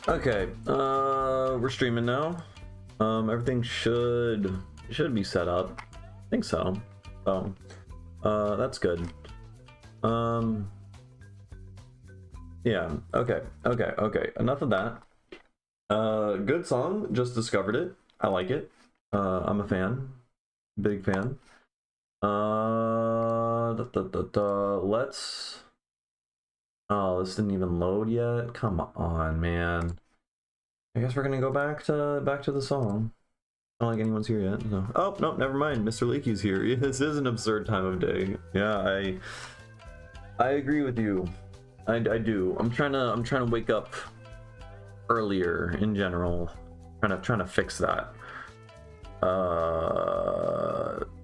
Okay, we're streaming now. Everything should be set up. I think so. Oh, that's good. Yeah. Okay. Enough of that. Good song. Just discovered it. I like it. I'm a fan. Big fan. Let's. Oh, this didn't even load yet. Come on, man. I guess we're gonna go back to the song. I don't think anyone's here yet. No. Oh no, never mind. Mr. Leaky's here. This is an absurd time of day. Yeah, I agree with you. I do. I'm trying to wake up earlier in general. Trying to fix that.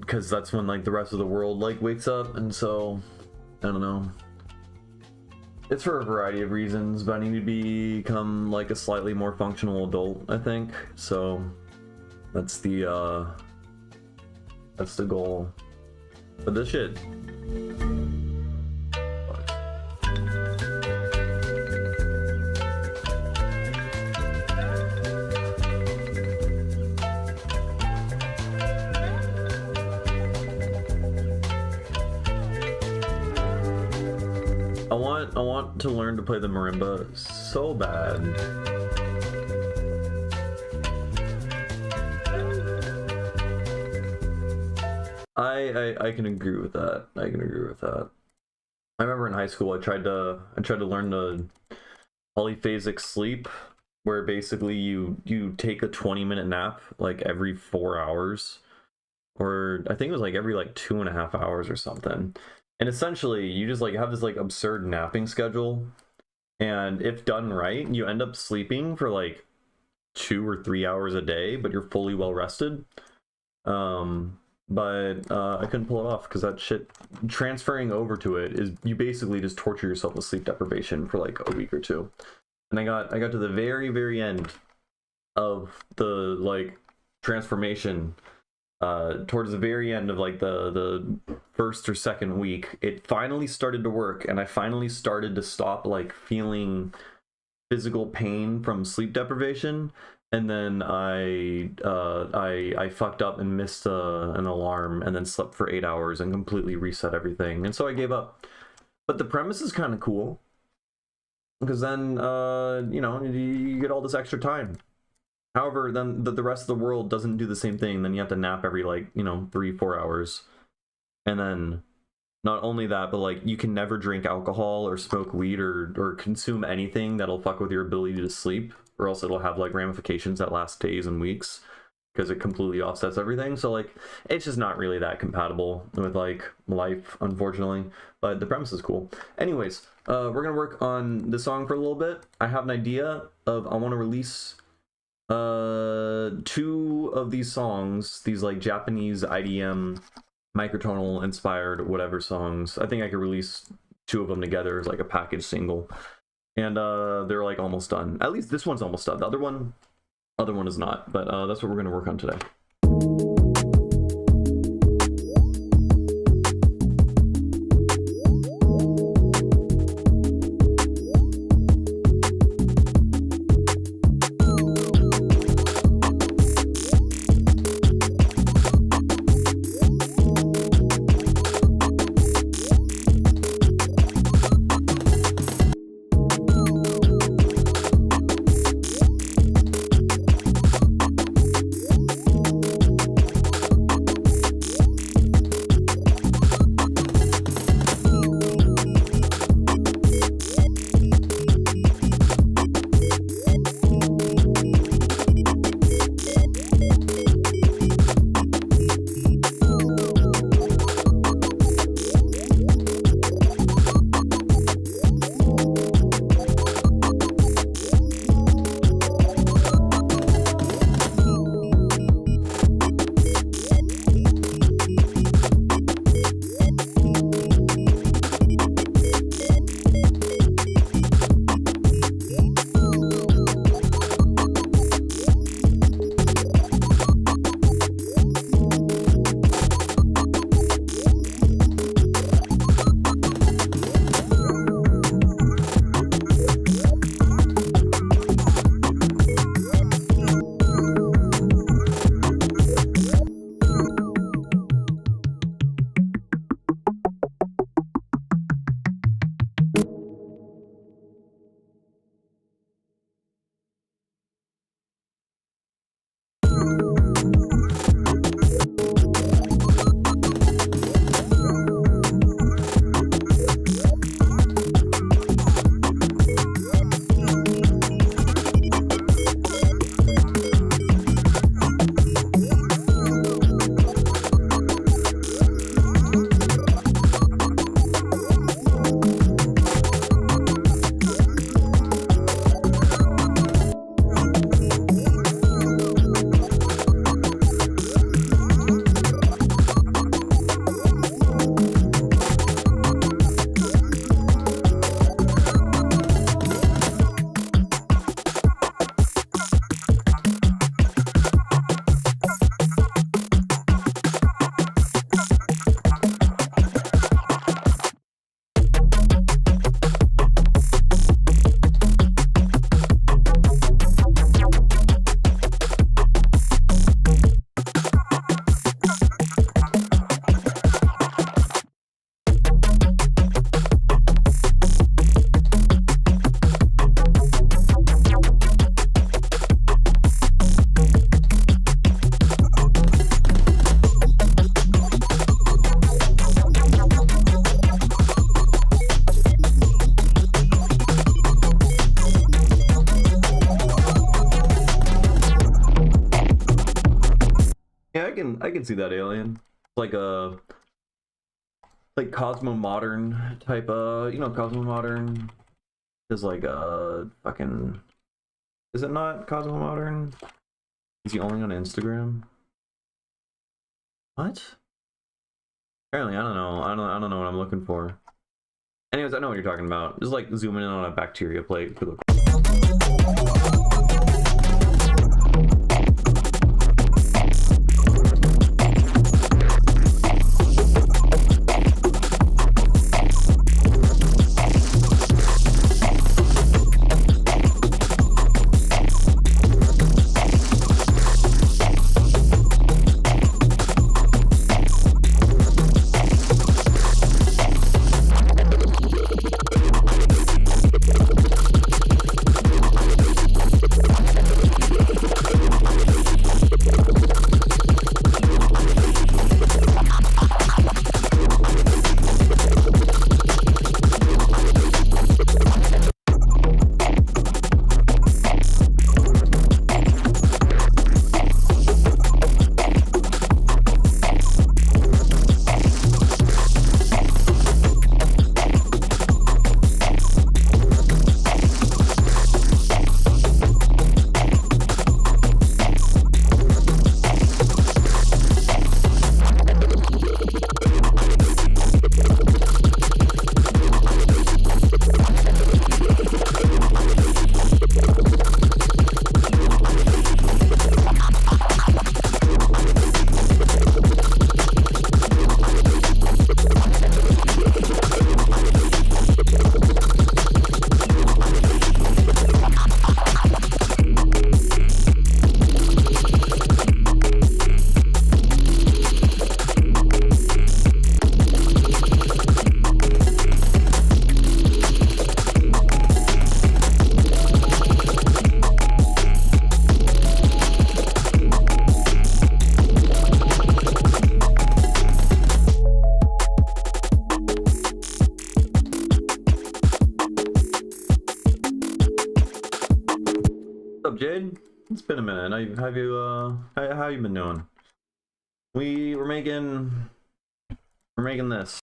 Because that's when like the rest of the world like wakes up, and so I don't know. It's for a variety of reasons, but I need to become like a slightly more functional adult, I think. So that's the goal. But this shit. I want to learn to play the marimba so bad. I can agree with that. I can agree with that. I remember in high school I tried to learn the polyphasic sleep, where basically you take a 20-minute nap like every 4 hours, or I think it was like every like 2.5 hours or something. And essentially, you just like have this like absurd napping schedule, and if done right, you end up sleeping for like 2 or 3 hours a day, but you're fully well rested. But I couldn't pull it off because that shit, transferring over to it is you basically just torture yourself with sleep deprivation for like a week or two. And I got to the very end of the like transformation. Towards the very end of like the first or second week, it finally started to work, and I finally started to stop like feeling physical pain from sleep deprivation. And then I fucked up and missed an alarm, and then slept for 8 hours and completely reset everything, and so I gave up. But the premise is kind of cool, because then you know, you get all this extra time. However, then the rest of the world doesn't do the same thing. Then you have to nap every like, you know, 3-4 hours. And then not only that, but like you can never drink alcohol or smoke weed or consume anything that'll fuck with your ability to sleep, or else it'll have like ramifications that last days and weeks, because it completely offsets everything. So like it's just not really that compatible with like life, unfortunately. But the premise is cool. Anyways, we're gonna work on the song for a little bit. I have an idea of, I want to release 2 of these songs, these like Japanese IDM microtonal inspired whatever songs. I think I could release 2 of them together as like a package single, and they're like almost done. At least this one's almost done. The other one is not, but that's what we're going to work on today. can see that, Alien. Like a Cosmo Modern type you know, Cosmo Modern is like a fucking, is it not Cosmo Modern? Is he only on Instagram? What? Apparently, I don't know. I don't know what I'm looking for. Anyways, I know what you're talking about. Just like zooming in on a bacteria plate. Could look. What's up, Jade? It's been a minute. How you been doing? We're making this.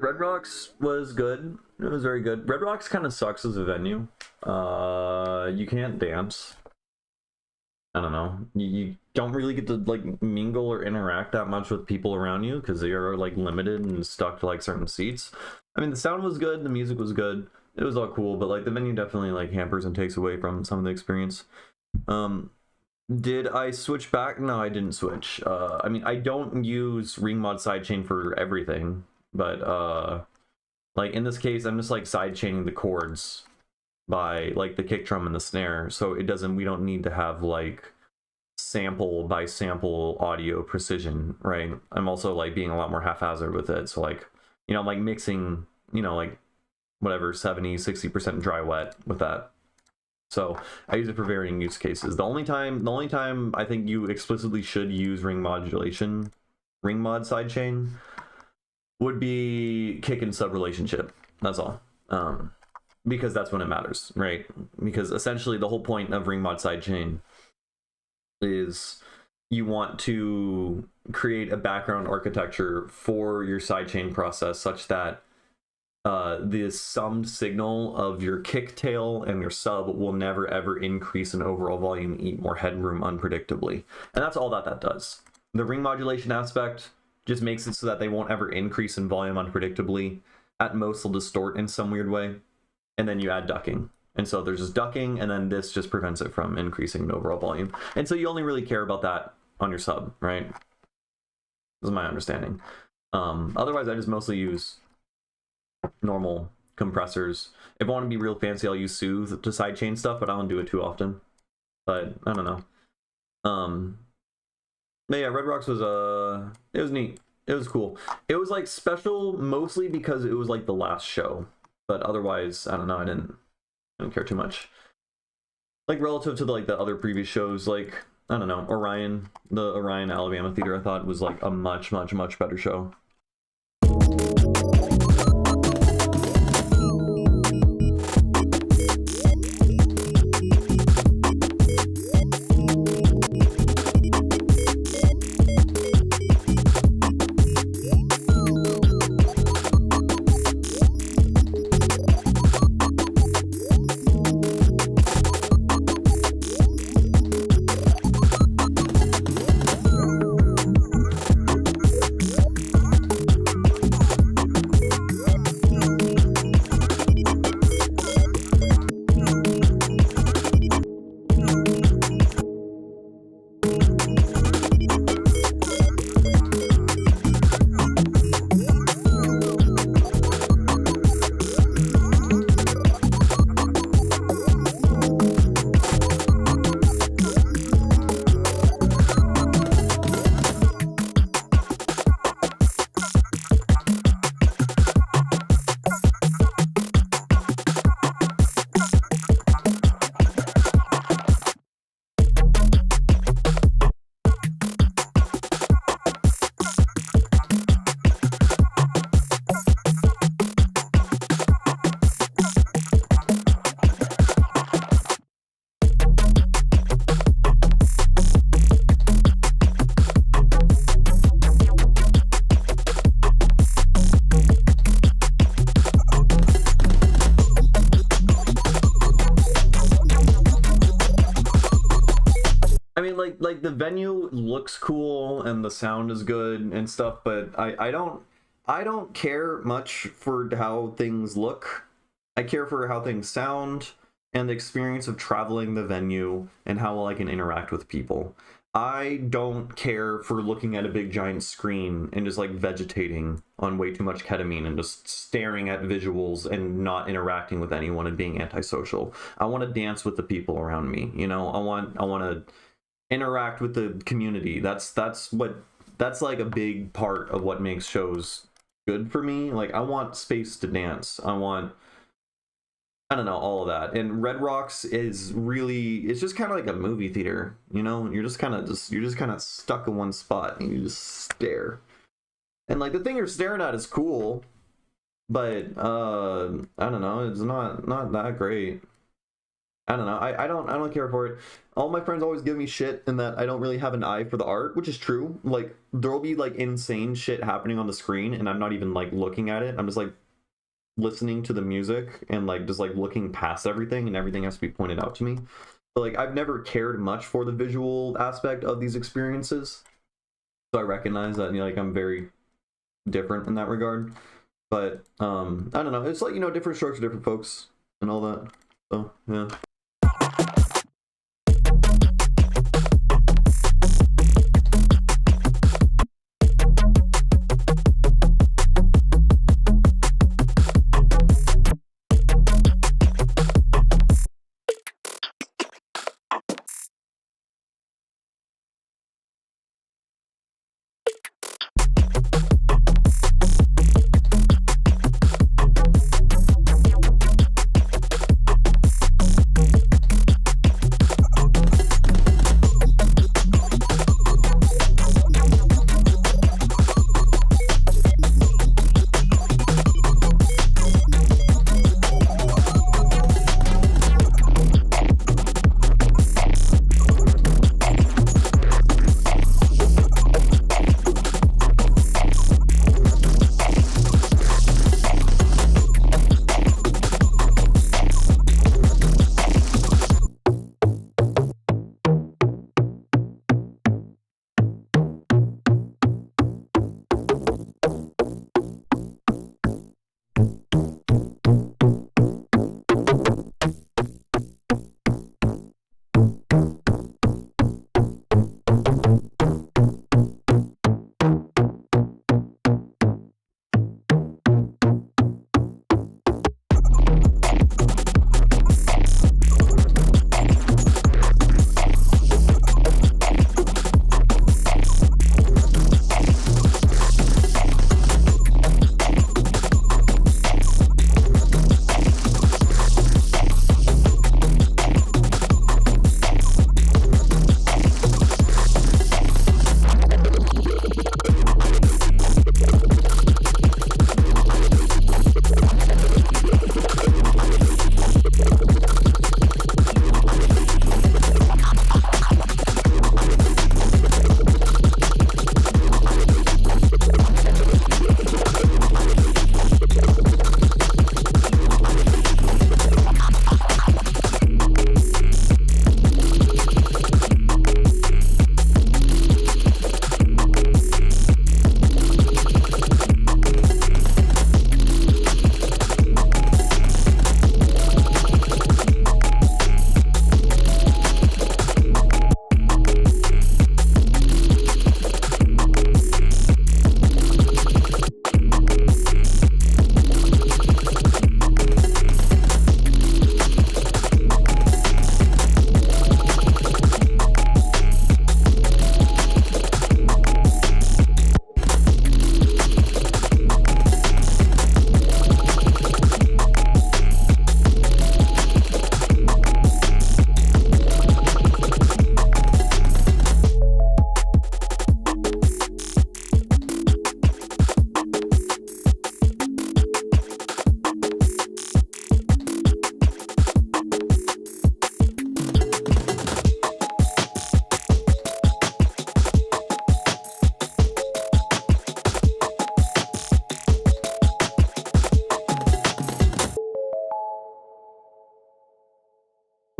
Red Rocks was good. It was very good. Red Rocks kind of sucks as a venue. You can't dance. I don't know. You don't really get to like mingle or interact that much with people around you because they are like limited and stuck to like certain seats. I mean, the sound was good, the music was good, it was all cool, but like the venue definitely like hampers and takes away from some of the experience. Did I switch back? No, I didn't switch. I mean, I don't use Ring Mod Sidechain for everything. But like in this case, I'm just like side chaining the chords by like the kick drum and the snare, so we don't need to have like sample by sample audio precision, right? I'm also like being a lot more haphazard with it, so like, you know, I'm like mixing, you know, like whatever 70-60% dry wet with that. So I use it for varying use cases. The only time I think you explicitly should use ring modulation, ring mod sidechain, would be kick and sub relationship. That's all. Because that's when it matters, right? Because essentially the whole point of ring mod sidechain is you want to create a background architecture for your sidechain process such that the summed signal of your kick tail and your sub will never ever increase in overall volume, eat more headroom unpredictably. And that's all that does. The ring modulation aspect just makes it so that they won't ever increase in volume unpredictably. At most, they'll distort in some weird way. And then you add ducking. And so there's just ducking, and then this just prevents it from increasing in overall volume. And so you only really care about that on your sub, right? This is my understanding. Otherwise, I just mostly use normal compressors. If I want to be real fancy, I'll use Soothe to sidechain stuff, but I don't do it too often. But I don't know. But yeah, Red Rocks was it was neat. It was cool. It was like special mostly because it was like the last show. But otherwise, I don't know, I didn't care too much. Like relative to like the other previous shows, like I don't know, Orion, the Orion Alabama Theater, I thought was like a much better show. Like the venue looks cool and the sound is good and stuff, but I don't care much for how things look. I care for how things sound and the experience of traveling the venue and how well I can interact with people. I don't care for looking at a big giant screen and just like vegetating on way too much ketamine and just staring at visuals and not interacting with anyone and being antisocial. I want to dance with the people around me, you know. I want to interact with the community. That's like a big part of what makes shows good for me. Like I want space to dance. I don't know, all of that. And Red Rocks is really, it's just kind of like a movie theater, you know. You're just kind of stuck in one spot and you just stare. And like the thing you're staring at is cool, but I don't know, it's not that great. I don't know. I don't care for it. All my friends always give me shit in that I don't really have an eye for the art, which is true. Like there'll be like insane shit happening on the screen and I'm not even like looking at it. I'm just like listening to the music and like just like looking past everything, and everything has to be pointed out to me. But like I've never cared much for the visual aspect of these experiences. So I recognize that, you know, like I'm very different in that regard. But I don't know. It's like, you know, different strokes for different folks and all that. So yeah.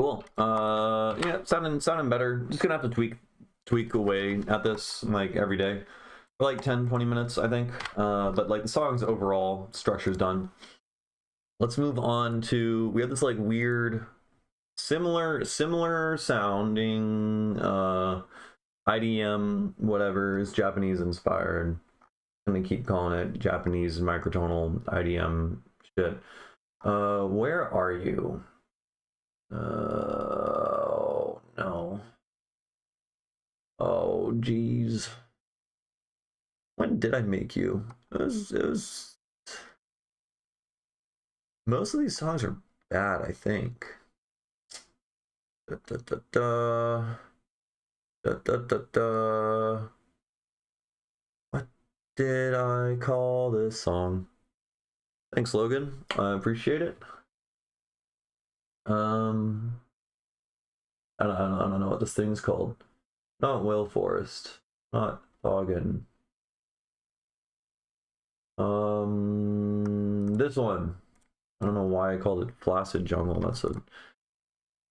Cool. Yeah, sounding better. Just gonna have to tweak away at this like every day for like 10-20 minutes, I think. But like the song's overall structure's done. Let's move on to, we have this like weird similar sounding IDM whatever is Japanese inspired. I'm gonna keep calling it Japanese microtonal IDM shit. Where are you? Oh no. Oh geez. When did I make you? It was most of these songs are bad, I think. Da, da, da, da. Da, da, da, da. What did I call this song? Thanks, Logan. I appreciate it. I don't know what this thing's called. Not Whale Forest. Not Foggen. This one. I don't know why I called it Flaccid Jungle. That's a.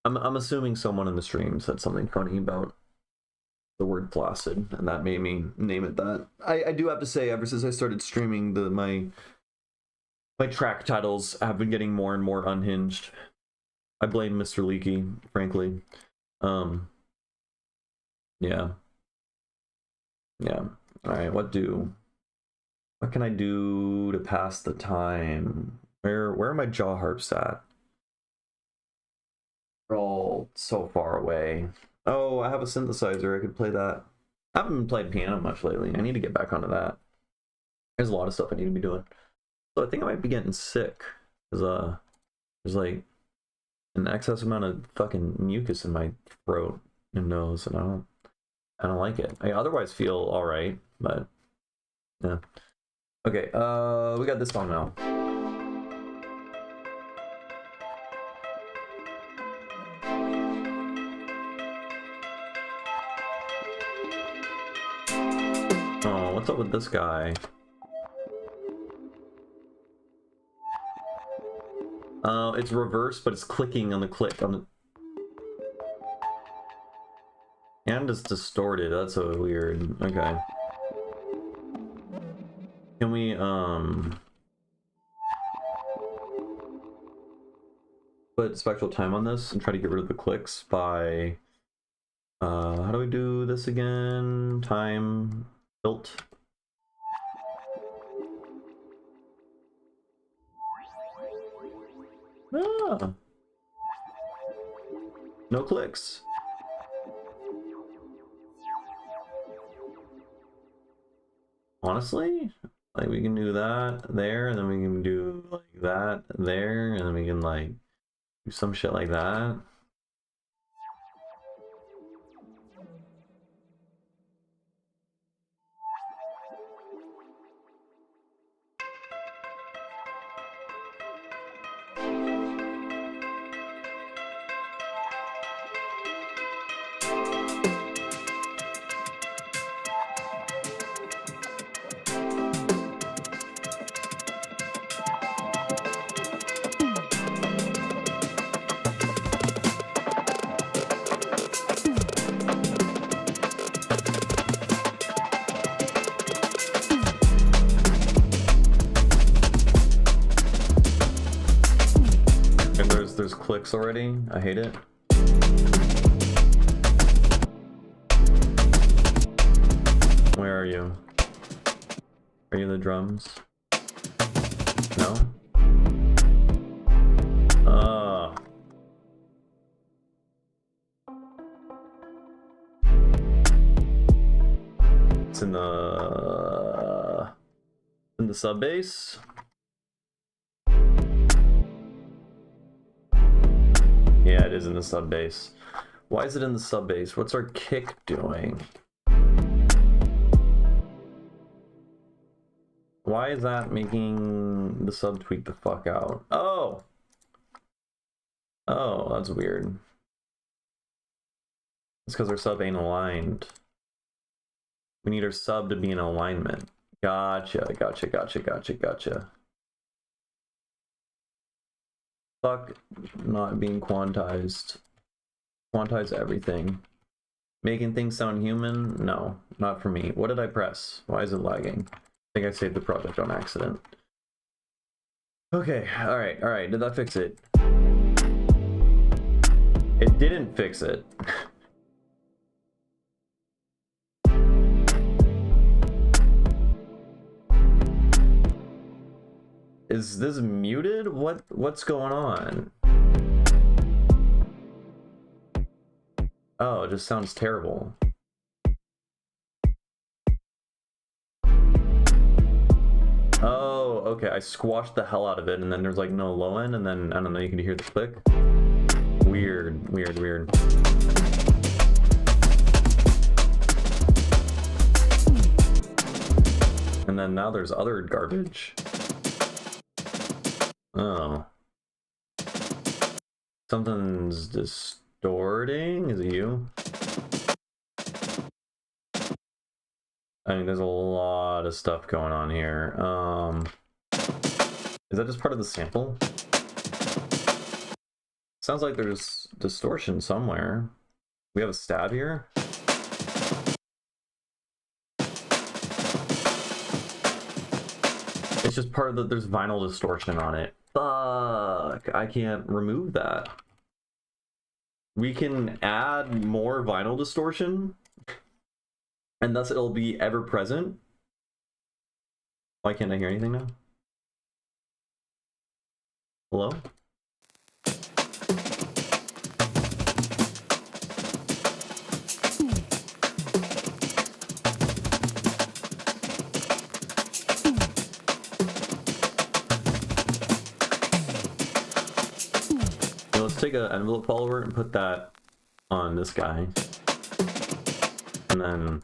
I'm assuming someone in the stream said something funny about the word flaccid, and that made me name it that. I do have to say, ever since I started streaming, my track titles have been getting more and more unhinged. I blame Mr. Leaky, frankly. Yeah. Alright, what can I do to pass the time? Where are my jaw harps at? They're all so far away. Oh, I have a synthesizer, I could play that. I haven't been playing piano much lately. I need to get back onto that. There's a lot of stuff I need to be doing. So I think I might be getting sick. Because there's like an excess amount of fucking mucus in my throat and nose, and I don't like it. I otherwise feel alright, but yeah. Okay, we got this song now. Oh, what's up with this guy? It's reversed, but it's clicking on the click on the. And it's distorted. That's so weird. Okay. Can we put spectral time on this and try to get rid of the clicks by how do we do this again? Time tilt. Ah. No clicks. Honestly, like we can do that there, and then we can do like that there, and then we can like do some shit like that. There's clicks already. I hate it. Where are you? Are you in the drums? No? It's in the sub bass. Yeah, it is in the sub bass. Why is it in the sub bass? What's our kick doing? Why is that making the sub tweak the fuck out? Oh! Oh, that's weird. It's because our sub ain't aligned. We need our sub to be in alignment. Gotcha. Fuck not being quantized. Quantize everything. Making things sound human? No, not for me. What did I press? Why is it lagging? I think I saved the project on accident. Okay, alright. Did that fix it? It didn't fix it. Is this muted? What's going on? Oh, it just sounds terrible. Oh, okay. I squashed the hell out of it, and then there's like no low end, and then I don't know. You can hear the click. Weird. And then now there's other garbage. Oh. Something's distorting? Is it you? I mean, there's a lot of stuff going on here. Is that just part of the sample? Sounds like there's distortion somewhere. We have a stab here. It's just part of the, there's vinyl distortion on it. Fuck, I can't remove that. We can add more vinyl distortion, and thus it'll be ever present. Why can't I hear anything now? Hello? Take an envelope follower and put that on this guy, and then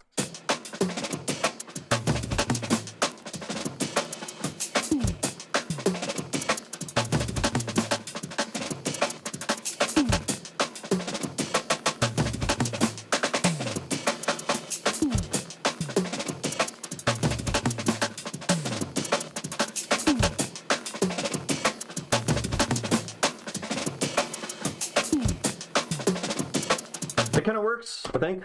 it kind of works, I think.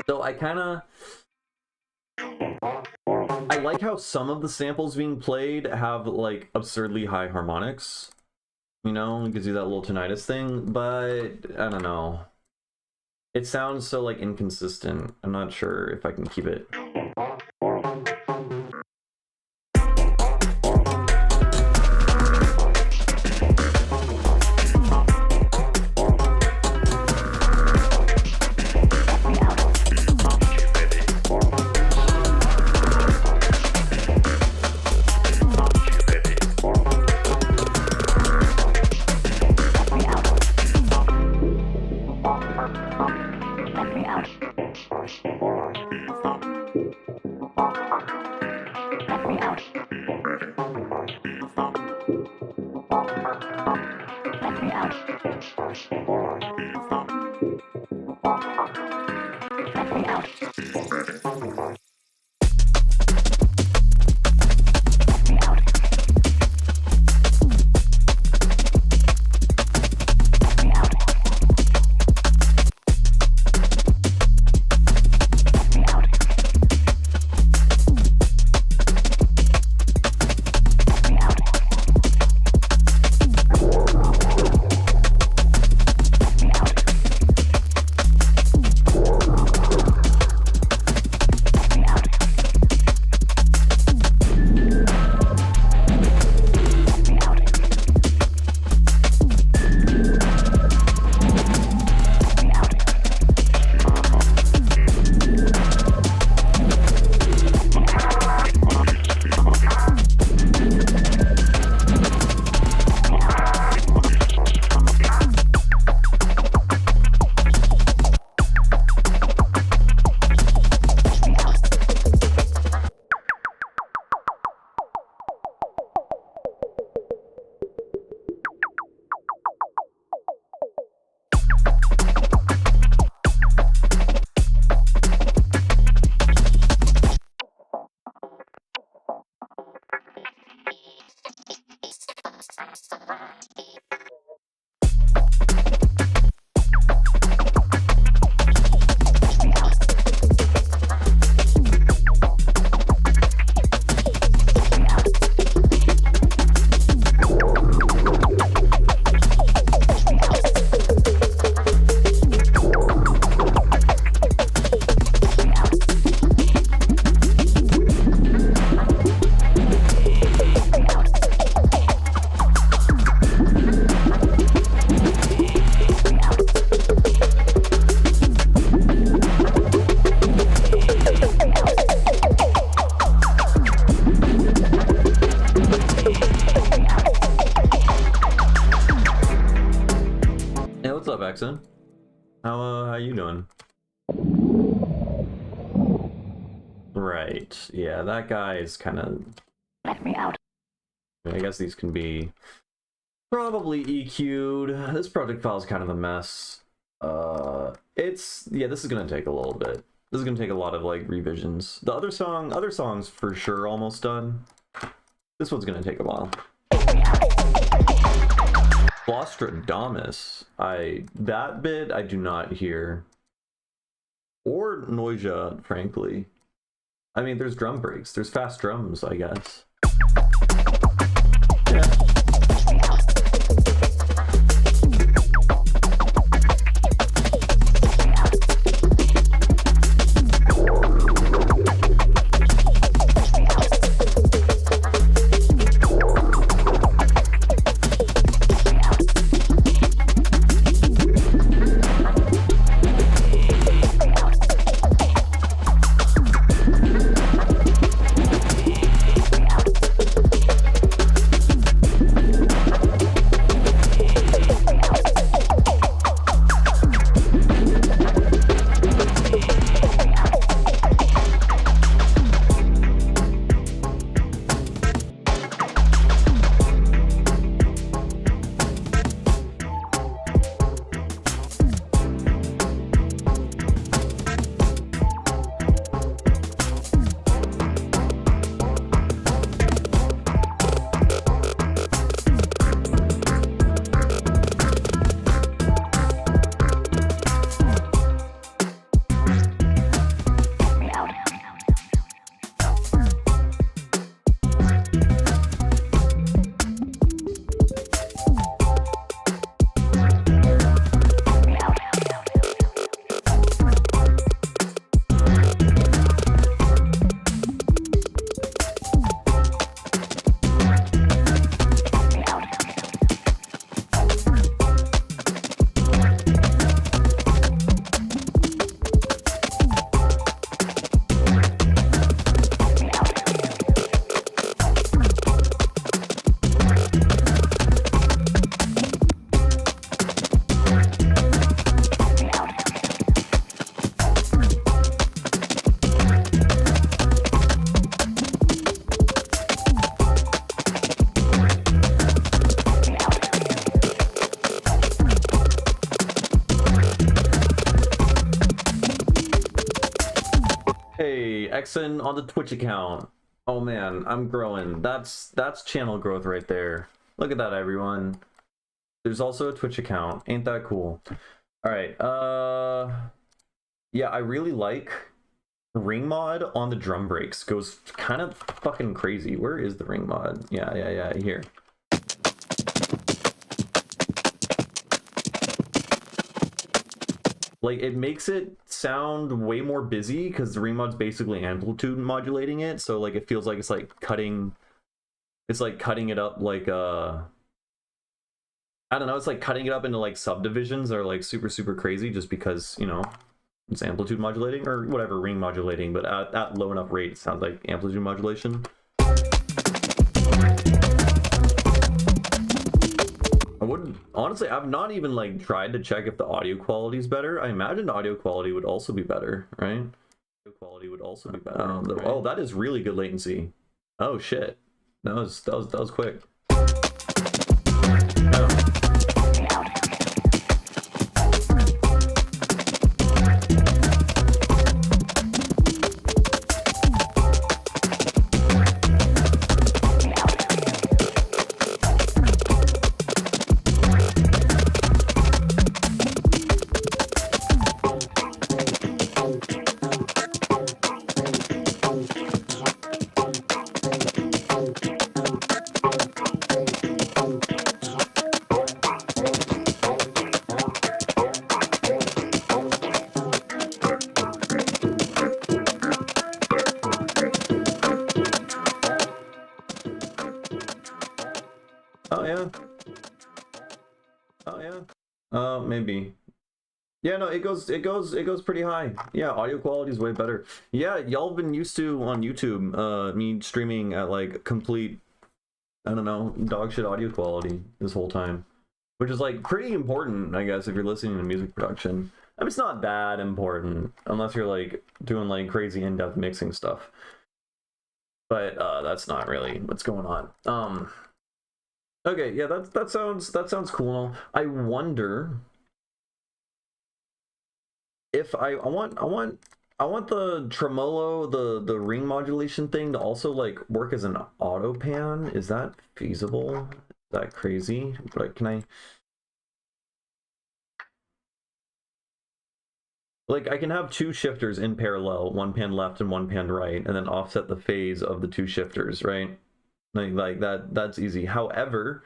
So I like how some of the samples being played have like absurdly high harmonics. You know, it gives you that little tinnitus thing, but I don't know. It sounds so like inconsistent. I'm not sure if I can keep it. Jackson. How you doing? Right. Yeah, that guy is kind of. Let me out. I guess these can be probably EQ'd. This project file is kind of a mess. This is gonna take a little bit. This is gonna take a lot of like revisions. The other songs for sure almost done. This one's gonna take a while. Flostradamus. That bit I do not hear. Or Noisia, frankly. I mean, there's drum breaks. There's fast drums, I guess. Yeah. Hey, Exen on the Twitch account. Oh man, I'm growing. That's channel growth right there. Look at that, everyone. There's also a Twitch account. Ain't that cool? All right. Yeah, I really like ring mod on the drum breaks. Goes kind of fucking crazy. Where is the ring mod? Yeah, here. Like, it makes it sound way more busy because the ring mod's basically amplitude modulating it, so like it feels like it's like cutting it up like I don't know, it's like cutting it up into like subdivisions that are like super crazy just because, you know, it's amplitude modulating or whatever, ring modulating, but at low enough rate it sounds like amplitude modulation. I wouldn't, honestly, I've not even like tried to check if the audio quality is better. I imagine audio quality would also be better, right? Audio quality would also be better. Right? Oh, that is really good latency. Oh shit. That was quick. Maybe. Yeah, no, it goes pretty high. Yeah, audio quality is way better. Yeah, y'all been used to on YouTube, me streaming at like complete, I don't know, dog shit audio quality this whole time, which is like pretty important, I guess, if you're listening to music production. I mean, it's not that important unless you're like doing like crazy in-depth mixing stuff. But that's not really what's going on. Okay, yeah, that sounds cool. I wonder if I want the tremolo, the ring modulation thing to also like work as an auto pan. Is that feasible? Is that crazy? But can I like, I can have two shifters in parallel, one pan left and one pan right, and then offset the phase of the two shifters, right? Like that's easy. However,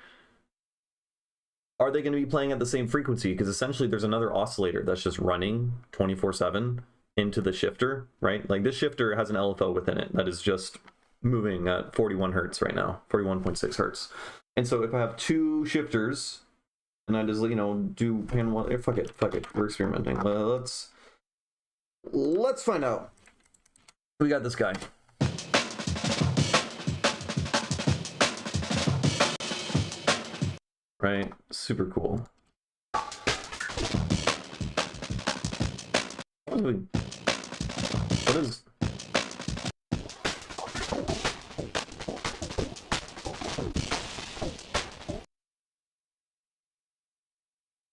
are they going to be playing at the same frequency? Because essentially there's another oscillator that's just running 24/7 into the shifter, right? Like this shifter has an LFO within it that is just moving at 41 hertz right now, 41.6 hertz. And so if I have two shifters and I just, you know, do pan one, fuck it, we're experimenting. Let's find out. We got this guy. Right, super cool. What is...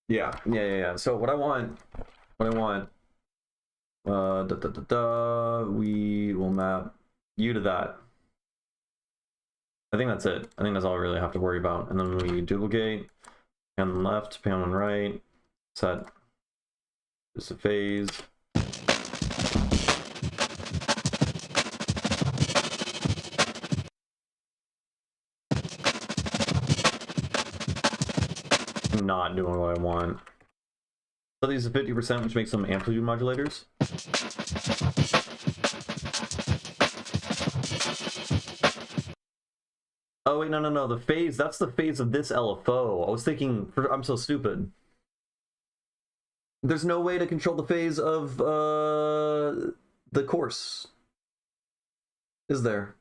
Yeah. So what I want, we will map you to that. I think that's it. I think that's all we really have to worry about. And then we duplicate, pan left, pan right, set just a phase. I'm not doing what I want. So these are 50%, which makes them amplitude modulators. Oh wait, no. The phase, that's the phase of this LFO. I was thinking, I'm so stupid. There's no way to control the phase of the course. Is there?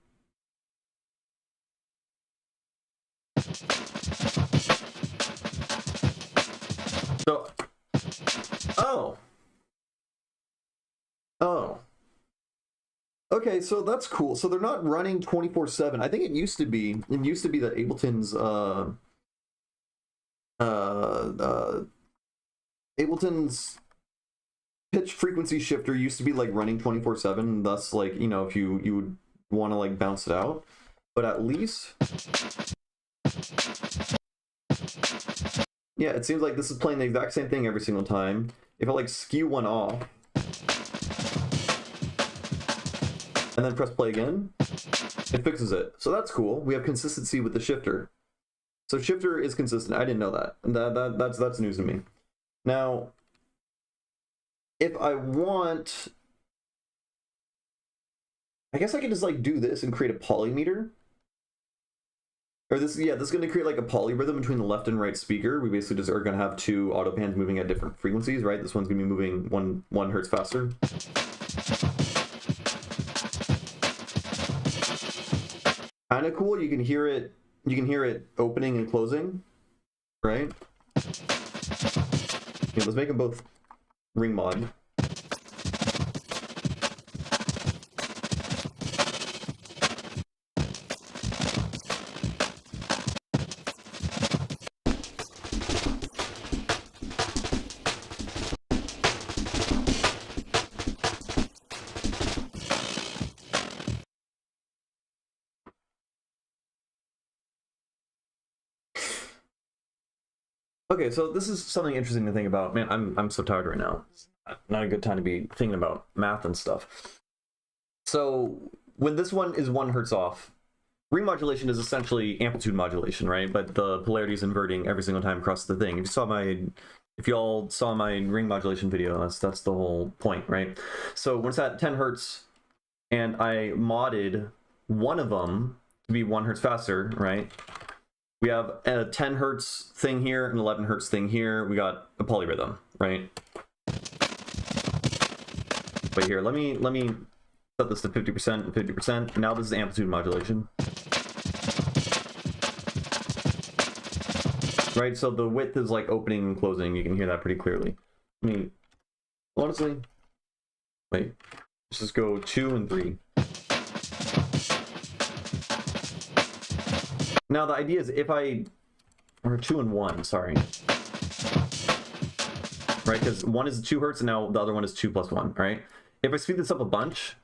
So, oh. Okay, so that's cool. So they're not running 24/7. I think it used to be that Ableton's Ableton's pitch frequency shifter used to be like running 24/7, thus like, you know, if you would want to like bounce it out, but at least, yeah, it seems like this is playing the exact same thing every single time. If I like skew one off and then press play again, it fixes it. So that's cool. We have consistency with the shifter. So shifter is consistent. I didn't know that. That's news to me. Now, if I want, I guess I could just like do this and create a polymeter. Or this, yeah, this is going to create like a polyrhythm between the left and right speaker. We basically just are going to have two auto pans moving at different frequencies, right? This one's going to be moving one hertz faster. Kind of cool. You can hear it opening and closing, right? Okay, let's make them both ring mod. Okay, so this is something interesting to think about. Man, I'm so tired right now. It's not a good time to be thinking about math and stuff. So when this one is 1 hertz off, ring modulation is essentially amplitude modulation, right? But the polarity is inverting every single time across the thing. If you all saw my ring modulation video, that's the whole point, right? So when it's at 10 hertz and I modded one of them to be 1 hertz faster, right? We have a 10 hertz thing here, an 11 hertz thing here. We got a polyrhythm, right? But here, let me set this to 50% and 50%. Now this is amplitude modulation. Right, so the width is like opening and closing. You can hear that pretty clearly. I mean, honestly, wait, let's just go 2 and 3. Now the idea is or 2 and 1, sorry. Right, because one is 2 hertz and now the other one is 2 plus 1, right? If I speed this up a bunch,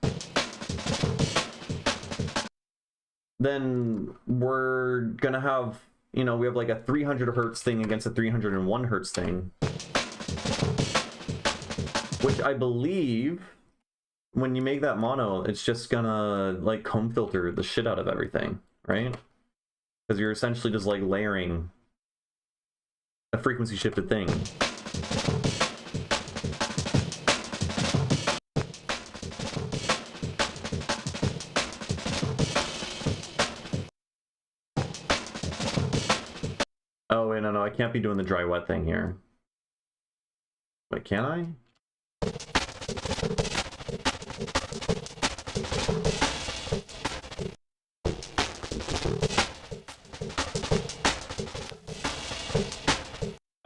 then we're gonna have, you know, we have like a 300 hertz thing against a 301 hertz thing. Which I believe, when you make that mono, it's just gonna like comb filter the shit out of everything, right? Because you're essentially just like layering a frequency shifted thing. Oh wait, no, I can't be doing the dry wet thing here. Wait, can I?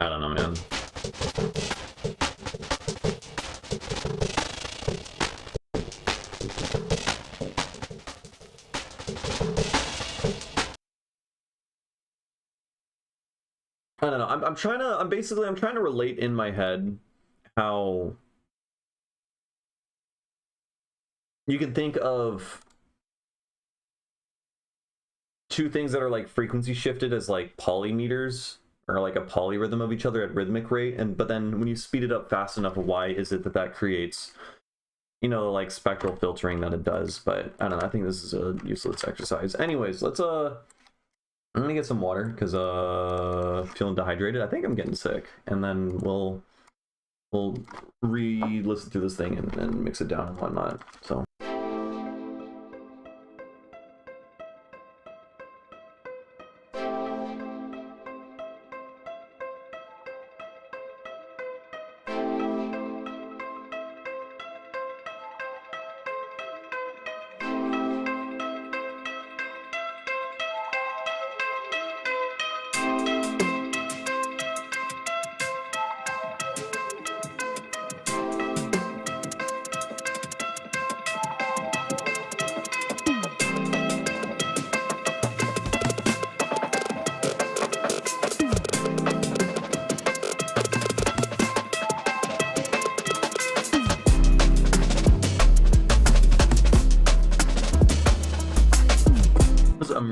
I don't know, man. I don't know. I'm trying to relate in my head how you can think of two things that are like frequency shifted as like polymeters or like a polyrhythm of each other at rhythmic rate, but then when you speed it up fast enough, why is it that creates, you know, like spectral filtering that it does? But I don't know. I think this is a useless exercise. Anyways, let's I'm gonna get some water because feeling dehydrated. I think I'm getting sick, and then we'll re-listen through this thing and mix it down and whatnot. So.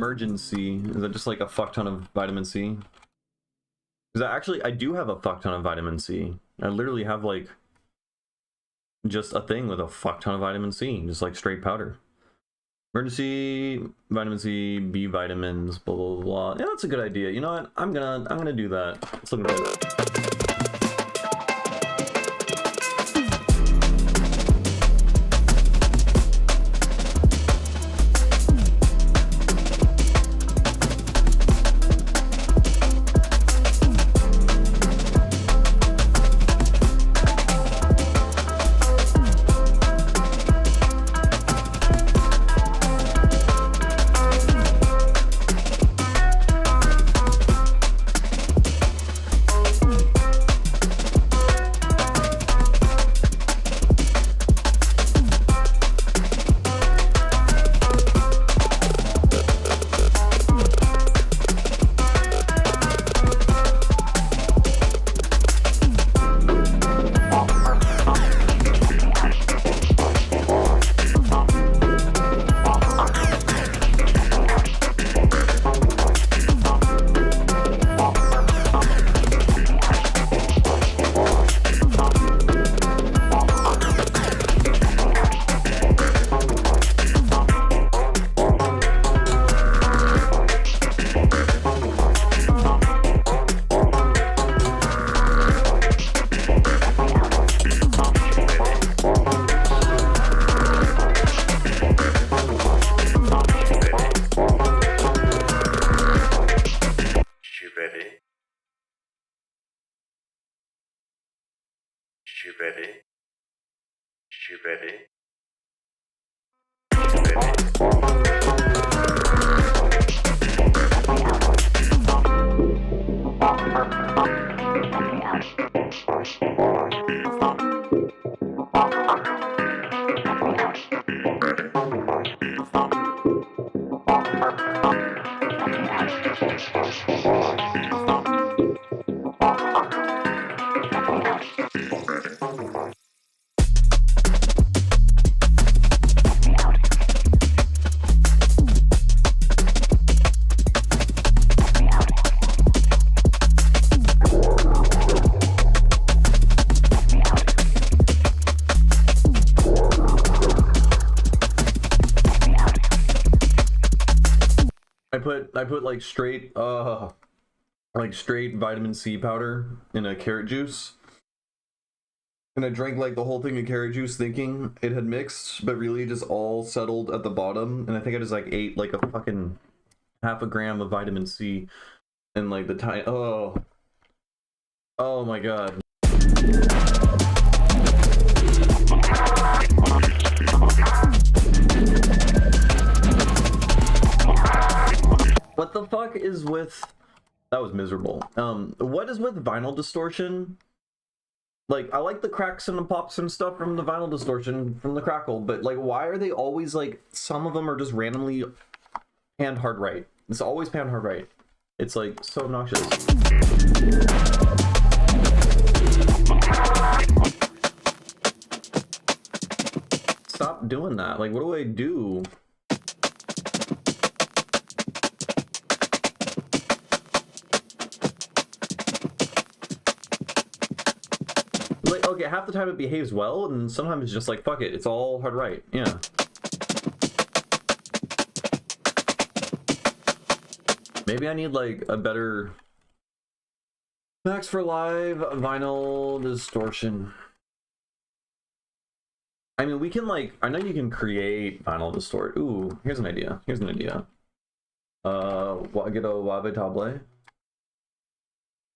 emergency? Is that just like a fuck ton of vitamin C? Because I do have a fuck ton of vitamin C. I literally have like just a thing with a fuck ton of vitamin C, just like straight powder. Emergency vitamin C, B vitamins, blah blah blah. Yeah, that's a good idea. You know what? I'm gonna do that. It's looking good. I put like straight vitamin C powder in a carrot juice, and I drank like the whole thing of carrot juice thinking it had mixed, but really just all settled at the bottom. And I think I just like ate like a fucking half a gram of vitamin C and like the tiny oh my god. What the fuck is with... That was miserable. What is with vinyl distortion? Like, I like the cracks and the pops and stuff from the vinyl distortion, from the crackle, but like, why are they always like, some of them are just randomly panned hard right. It's always panned hard right. It's like, so obnoxious. Stop doing that. Like, what do I do? Okay, half the time it behaves well, and sometimes it's just like, fuck it, it's all hard right. Yeah. Maybe I need like a better Max for Live vinyl distortion. I mean, we can like, I know you can create vinyl distort. Ooh, here's an idea. Here's an idea. Get a Wabe Table.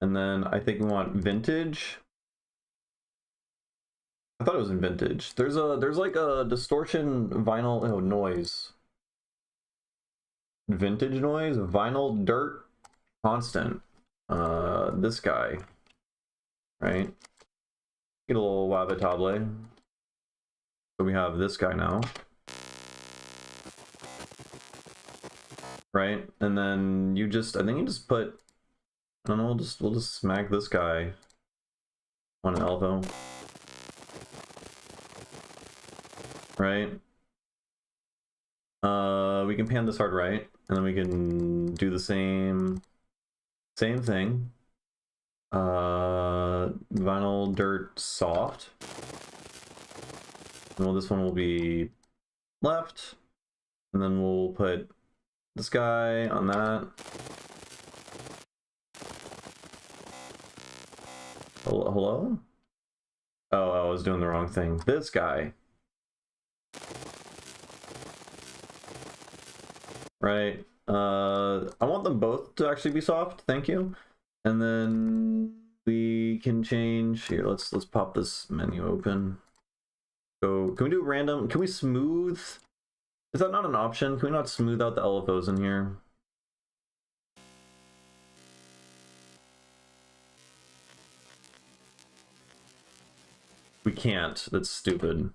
And then I think we want vintage. I thought it was in vintage. There's like a distortion vinyl noise. Vintage noise, vinyl dirt constant. This guy. Right? Get a little Wabe Table. So we have this guy now. Right? And then you just, I think you just put, I don't know, we'll just smack this guy on an elbow. Right? We can pan this hard right, and then we can do the same thing. Vinyl dirt soft. Well, this one will be left, and then we'll put this guy on that. Hello? Oh, I was doing the wrong thing. This guy. Right. I want them both to actually be soft. Thank you. And then we can change here. Let's pop this menu open. So can we do random? Can we smooth? Is that not an option? Can we not smooth out the LFOs in here? We can't. That's stupid.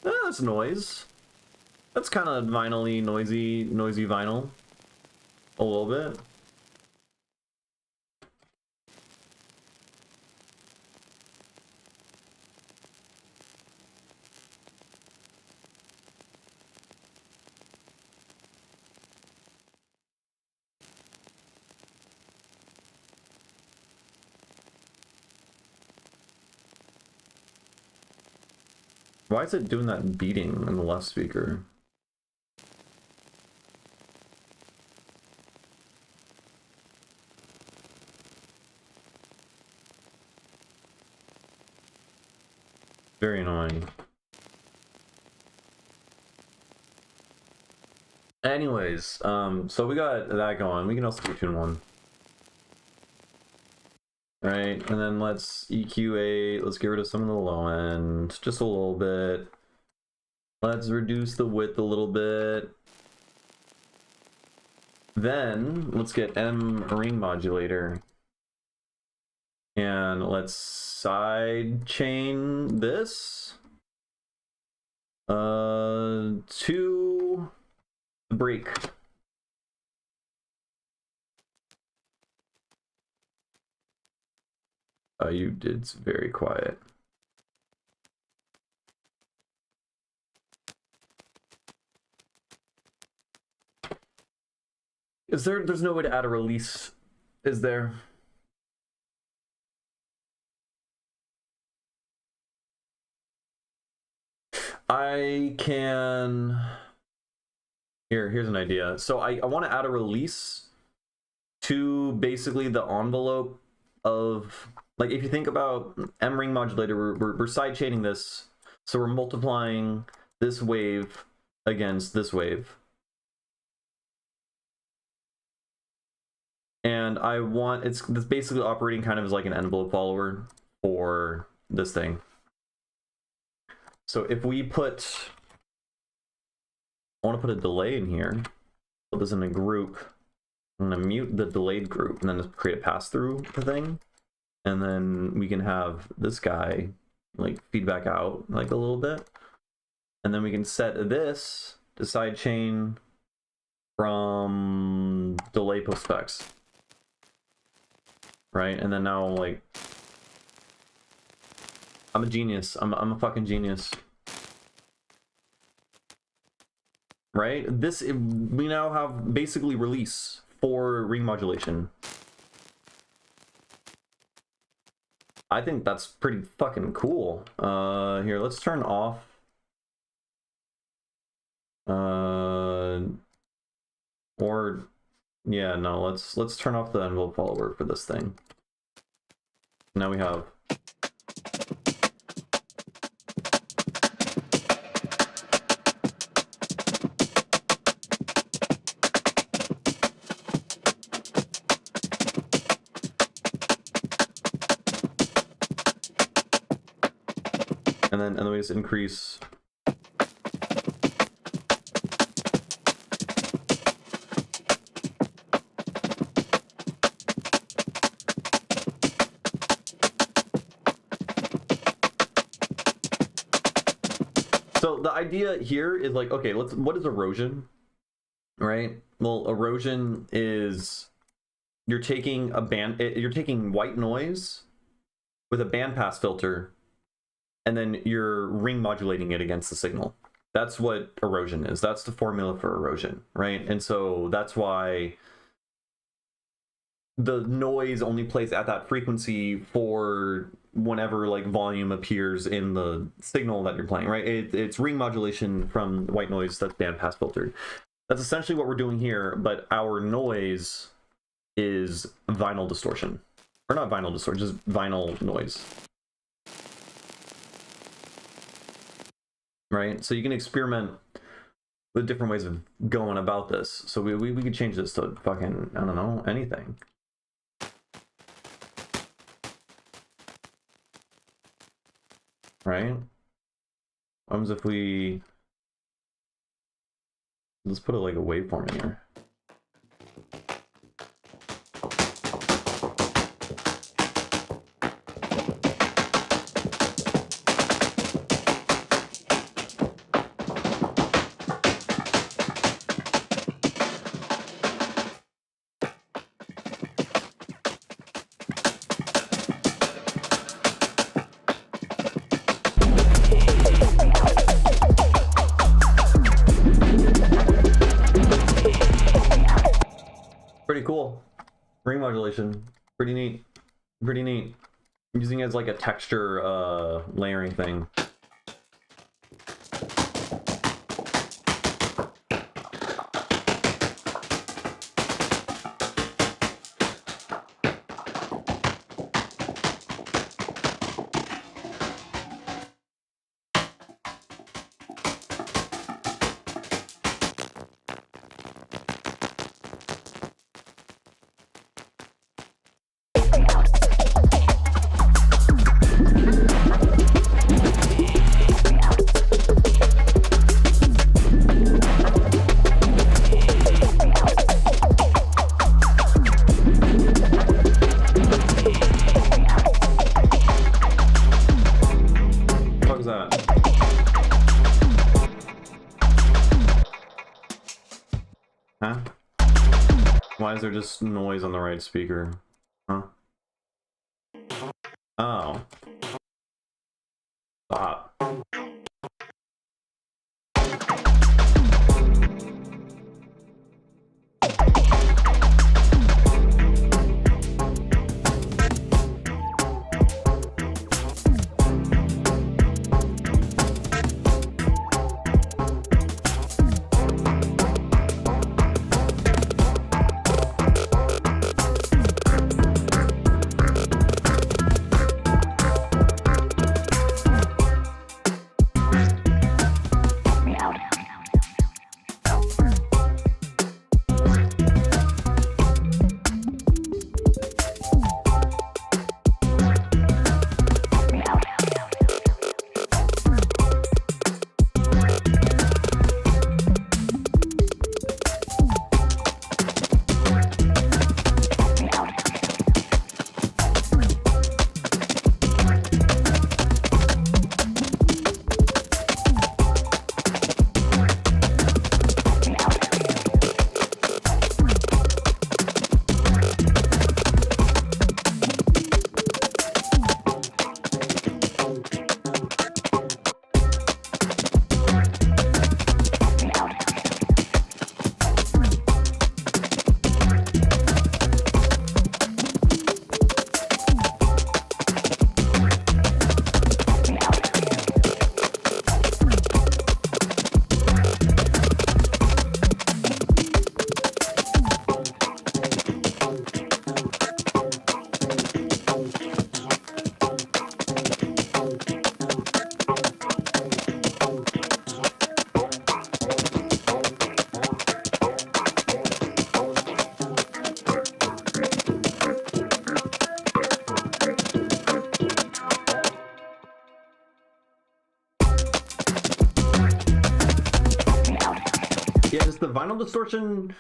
That's noise. That's kind of vinyl-y, noisy vinyl. A little bit. Why is it doing that beating in the left speaker? Very annoying. Anyways, so we got that going. We can also do tune one. Right, and then let's EQ8, let's get rid of some of the low end, just a little bit. Let's reduce the width a little bit. Then, let's get M ring modulator. And let's side chain this to the break. It's very quiet. There's no way to add a release, is there? I can... Here's an idea. So I want to add a release to basically the envelope of... Like, if you think about M ring modulator, we're sidechaining this, so we're multiplying this wave against this wave. And I want, it's basically operating kind of as like an envelope follower for this thing. So if we put, I want to put a delay in here, put this in a group, I'm going to mute the delayed group and then just create a pass-through the thing. And then we can have this guy like feedback out like a little bit. And then we can set this to sidechain from delay post specs. Right? And then now like I'm a genius. I'm a fucking genius. Right? We now have basically release for ring modulation. I think that's pretty fucking cool. Here, let's turn off. Or yeah, no, let's turn off the envelope follower for this thing. Now we have and then we just increase. So the idea here is like, okay, what is erosion? Right? Well, erosion is you're taking white noise with a bandpass filter and then you're ring modulating it against the signal. That's what erosion is. That's the formula for erosion, right? And so that's why the noise only plays at that frequency for whenever like volume appears in the signal that you're playing, right? It's ring modulation from white noise that's bandpass filtered. That's essentially what we're doing here, but our noise is vinyl distortion. Or not vinyl distortion, just vinyl noise. Right? So you can experiment with different ways of going about this. So we could change this to fucking, I don't know, anything. Right? What happens if we... Let's put like a waveform in here. Pretty cool. Ring modulation. Pretty neat. Pretty neat. I'm using it as like a texture layering thing. Huh? Why is there just noise on the right speaker? Huh? Oh. Stop. Yeah, just the vinyl distortion.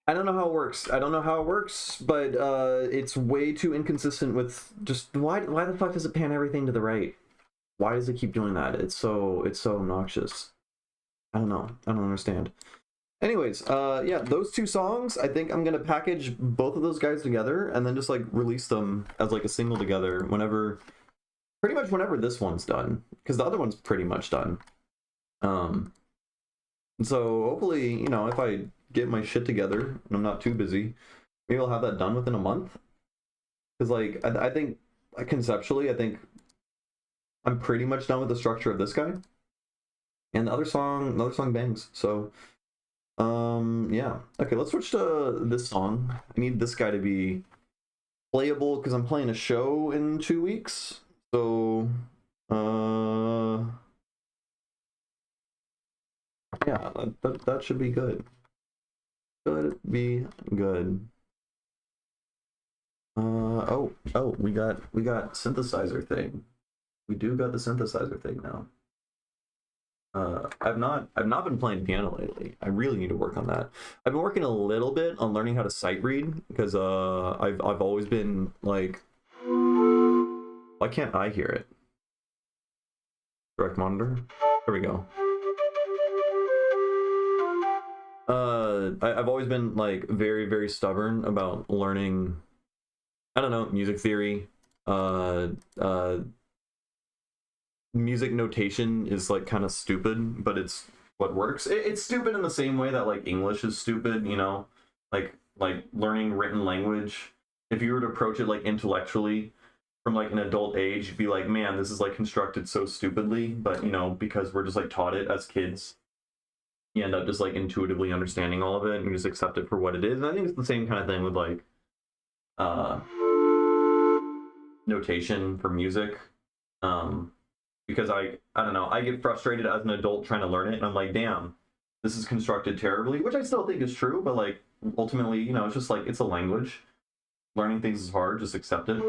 I don't know how it works. I don't know how it works, but it's way too inconsistent with just why the fuck does it pan everything to the right? Why does it keep doing that? It's so obnoxious. I don't know. I don't understand. Anyways, yeah, those two songs, I think I'm gonna package both of those guys together and then just like release them as like a single together whenever pretty much whenever this one's done, because the other one's pretty much done. So hopefully, you know, if I get my shit together and I'm not too busy, maybe I'll have that done within a month. Because like I think conceptually, I think I'm pretty much done with the structure of this guy. And the other song bangs. So yeah. Okay, let's switch to this song. I need this guy to be playable because I'm playing a show in 2 weeks. So yeah, that should be good. Should be good. Oh, we got synthesizer thing. We do got the synthesizer thing now. I've not been playing piano lately. I really need to work on that. I've been working a little bit on learning how to sight read because I've always been like, why can't I hear it? Direct monitor. There we go. I've always been like very, very stubborn about learning, I don't know, music theory. Music notation is like kind of stupid, but it's what works. It's stupid in the same way that like English is stupid, you know, like learning written language. If you were to approach it like intellectually from like an adult age, you'd be like, man, this is like constructed so stupidly. But you know, because we're just like taught it as kids, you end up just like intuitively understanding all of it and you just accept it for what it is. And I think it's the same kind of thing with like notation for music. Because I don't know, I get frustrated as an adult trying to learn it and I'm like, damn, this is constructed terribly, which I still think is true, but like ultimately, you know, it's just like, it's a language. Learning things is hard, just accept it.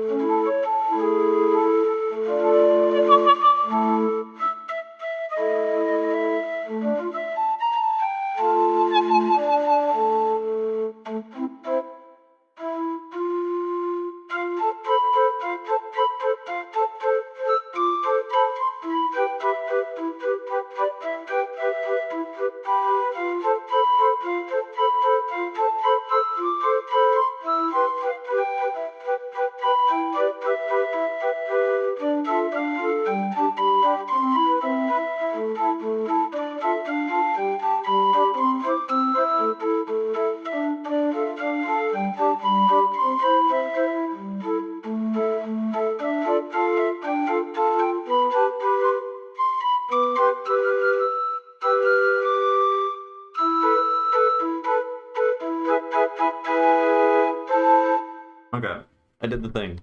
Okay, I did the thing.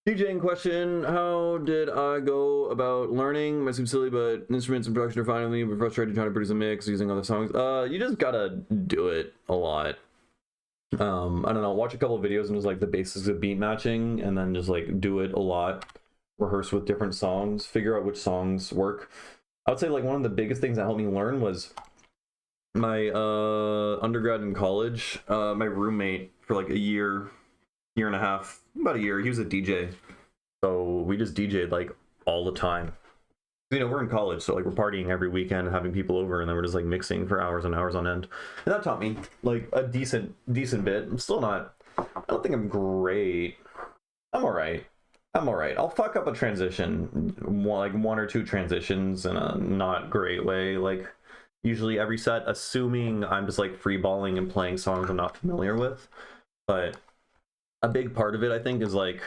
DJing question: how did I go about learning? Might seem silly, but instruments and production are fine with me. But frustrated trying to produce a mix using other songs. You just gotta do it a lot. I don't know. Watch a couple of videos and just like the basics of beat matching, and then just like do it a lot. Rehearse with different songs. Figure out which songs work. I would say like one of the biggest things that helped me learn was my undergrad in college. My roommate for like a year and a half, about a year, he was a DJ. So we just DJ'd like all the time. You know, we're in college, so like we're partying every weekend, having people over, and then we're just like mixing for hours and hours on end. And that taught me like a decent bit. I'm still not, I don't think I'm great. I'm all right. I'll fuck up a transition, like one or two transitions in a not great way. Like usually every set, assuming I'm just like freeballing and playing songs I'm not familiar with. But a big part of it, I think, is like,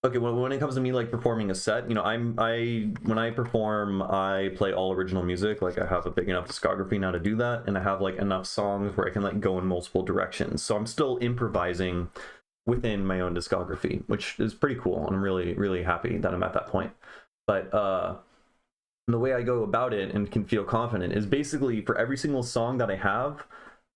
okay, when it comes to me like performing a set, you know, when I perform, I play all original music. Like I have a big enough discography now to do that, and I have like enough songs where I can like go in multiple directions. So I'm still improvising within my own discography, which is pretty cool, and I'm really, really happy that I'm at that point. But the way I go about it and can feel confident is basically for every single song that I have,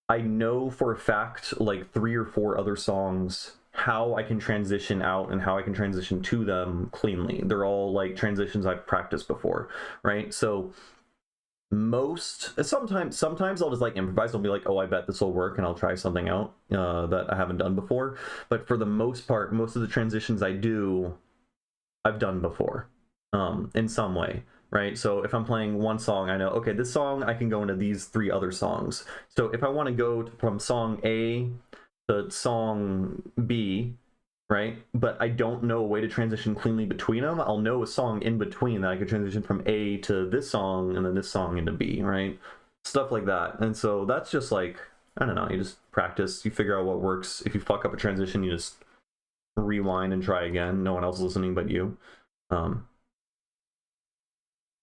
I know for a fact like 3 or 4 other songs how I can transition out and how I can transition to them cleanly. They're all like transitions I've practiced before, right? So sometimes I'll just like improvise. I'll be like, oh, I bet this will work, and I'll try something out that I haven't done before. But for the most part, most of the transitions I do, I've done before in some way. Right, so if I'm playing one song, I know, okay, this song I can go into these 3 other songs. So if I want to go from song A to song B, right? But I don't know a way to transition cleanly between them. I'll know a song in between that I could transition from A to this song and then this song into B, right? Stuff like that. And so that's just like, I don't know, you just practice, you figure out what works. If you fuck up a transition, you just rewind and try again. No one else is listening but you.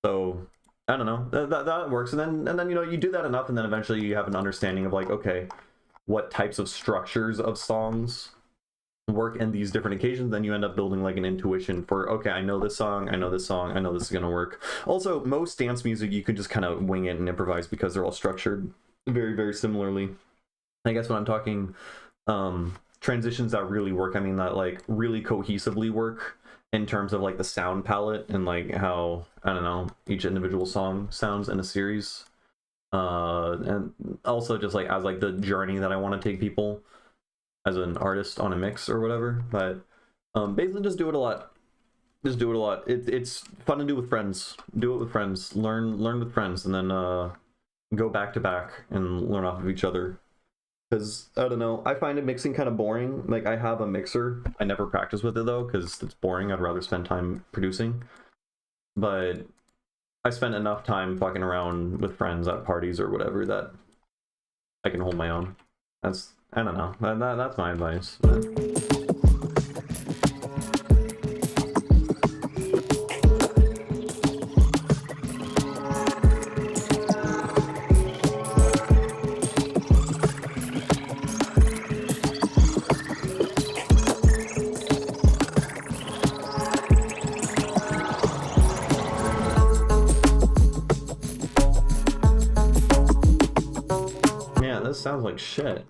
So I don't know, that works. And then you know, you do that enough, and then eventually you have an understanding of like, okay, what types of structures of songs work in these different occasions. Then you end up building like an intuition for, okay, I know this song, I know this song, I know this is gonna work. Also, most dance music you can just kind of wing it and improvise because they're all structured very, very similarly. I guess when I'm talking transitions that really work, I mean that like really cohesively work in terms of like the sound palette and like how, I don't know, each individual song sounds in a series. And also just like as like the journey that I want to take people as an artist on a mix or whatever. But basically just do it a lot. Just do it a lot. It's fun to do with friends. Do it with friends. Learn with friends, and then go back to back and learn off of each other. Because I don't know, I find it mixing kind of boring. Like I have a mixer. I never practice with it though because it's boring. I'd rather spend time producing. But I spent enough time fucking around with friends at parties or whatever that I can hold my own. That's, I don't know. That's my advice. Man, this sounds like shit.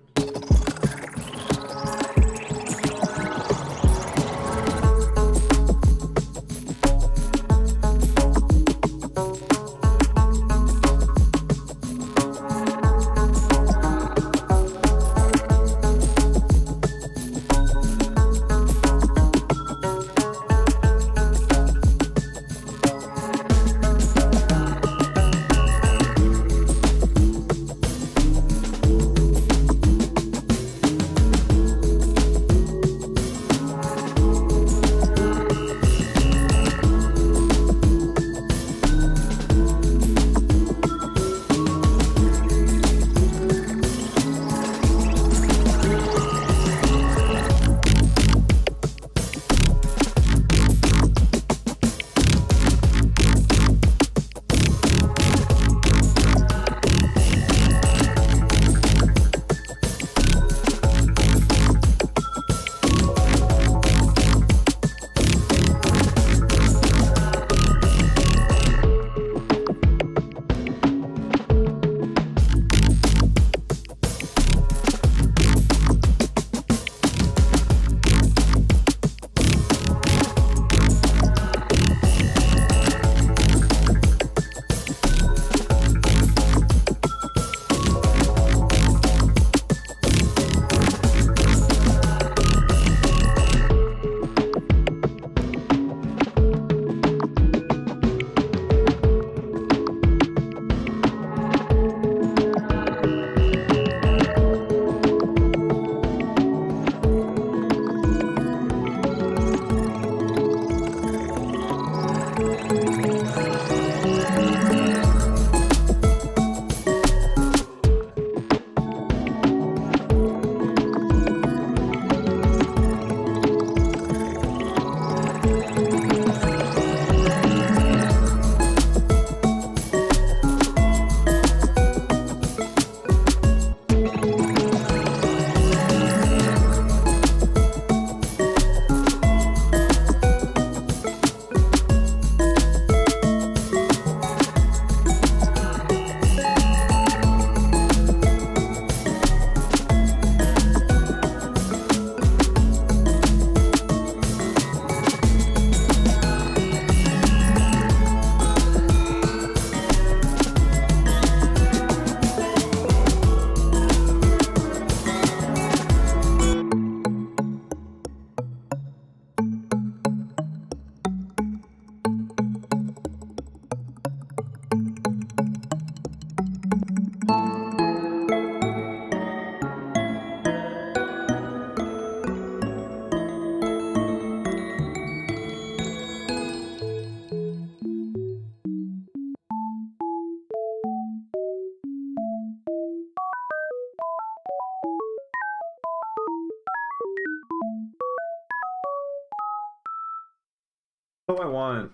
Oh, I want.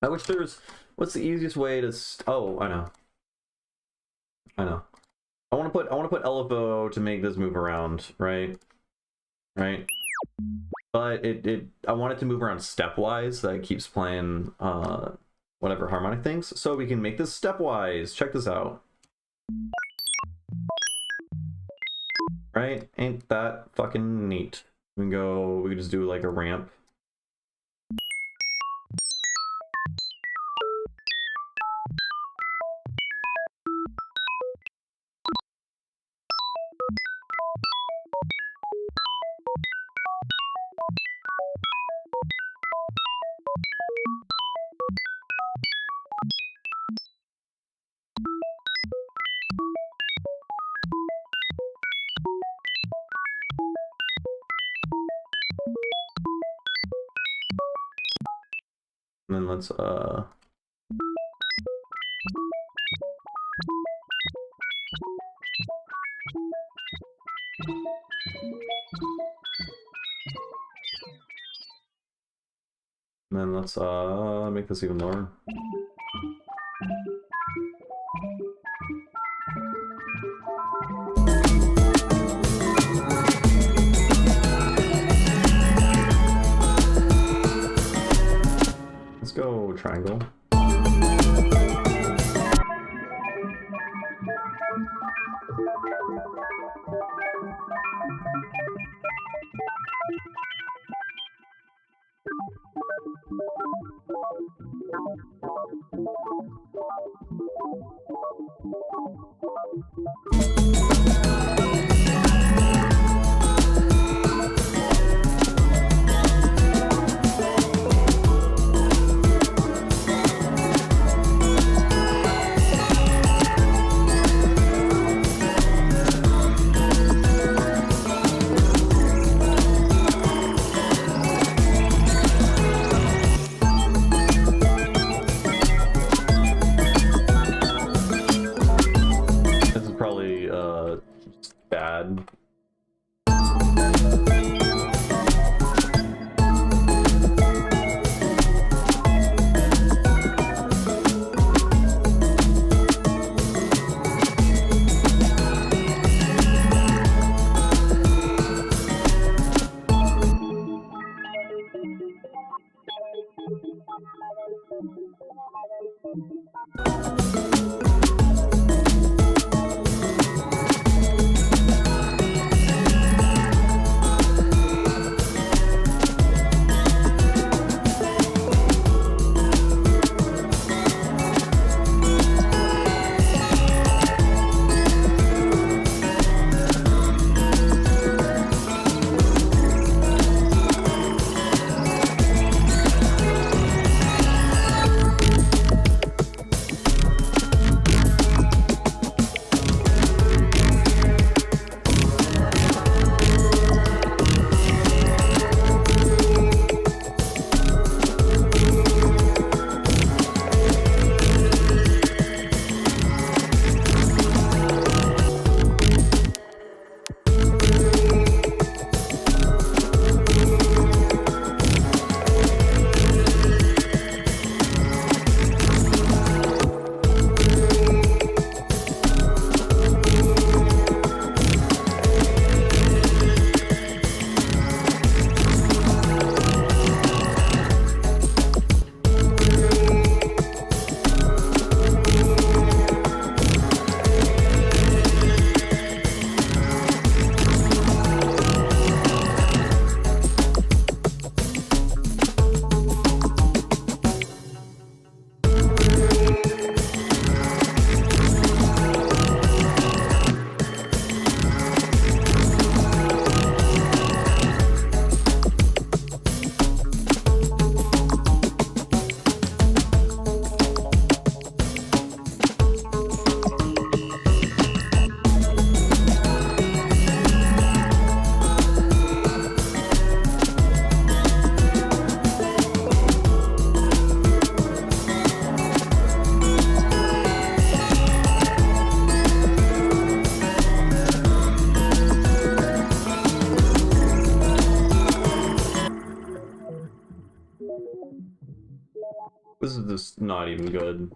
I wish there was. What's the easiest way to? Oh, I know. I know. I want to put LFO to make this move around, right? Right. But I want it to move around stepwise, so that it keeps playing whatever harmonic things. So we can make this stepwise. Check this out. Right? Ain't that fucking neat? We can just do like a ramp. And then let's make this even lower. Let's go triangle. Bad. This is just not even good.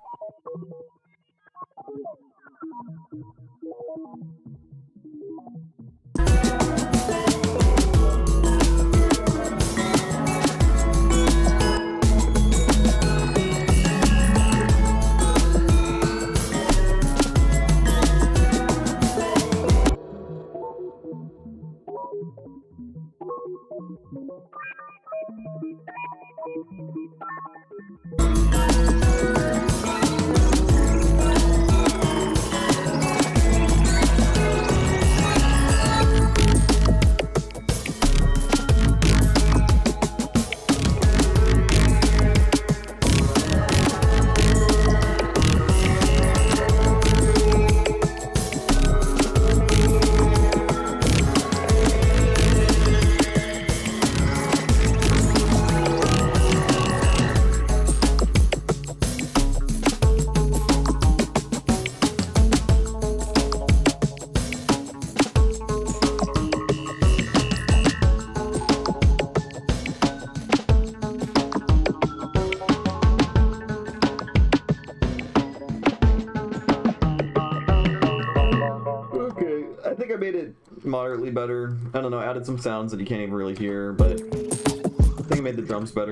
Moderately better. I don't know, added some sounds that you can't even really hear, but I think it made the drums better.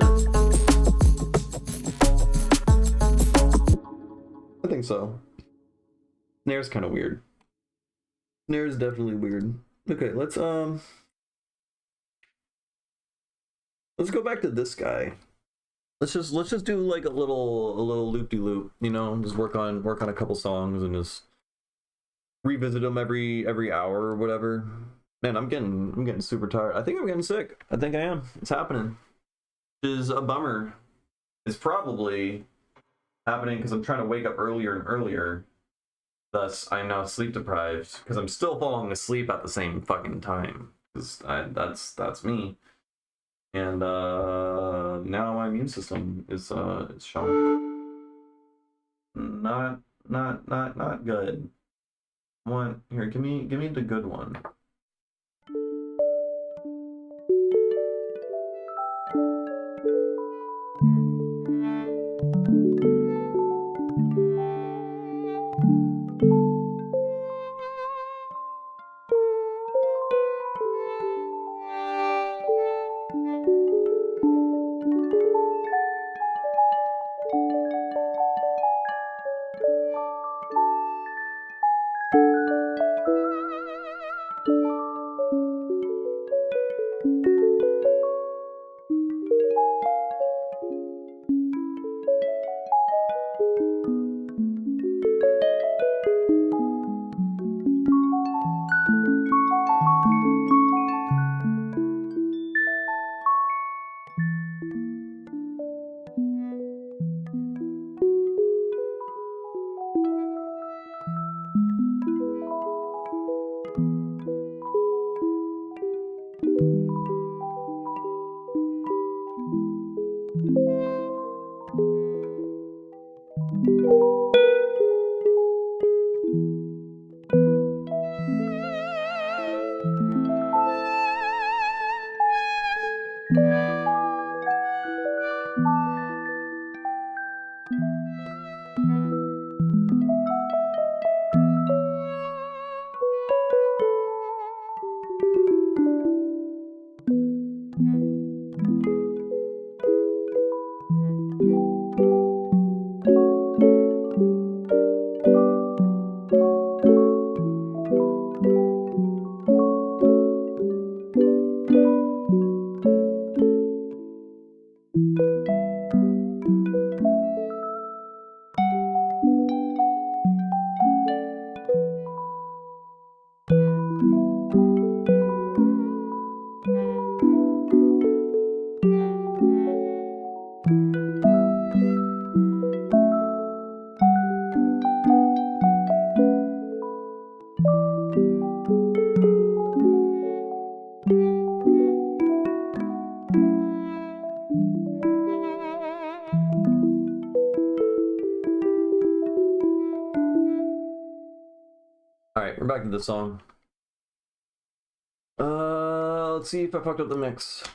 I think so. Snare's kind of weird. Snare's definitely weird. Okay, let's go back to this guy. Let's just do like a little loop-de-loop, you know, just work on a couple songs and just revisit them every hour or whatever. Man, I'm getting super tired. I think I'm getting sick. I think I am. It's happening. Which is a bummer. It's probably happening because I'm trying to wake up earlier and earlier. Thus, I'm now sleep deprived because I'm still falling asleep at the same fucking time. Because that's me. And now my immune system is showing. Not good. Here, give me the good one. Alright, we're back to the song. Let's see if I fucked up the mix.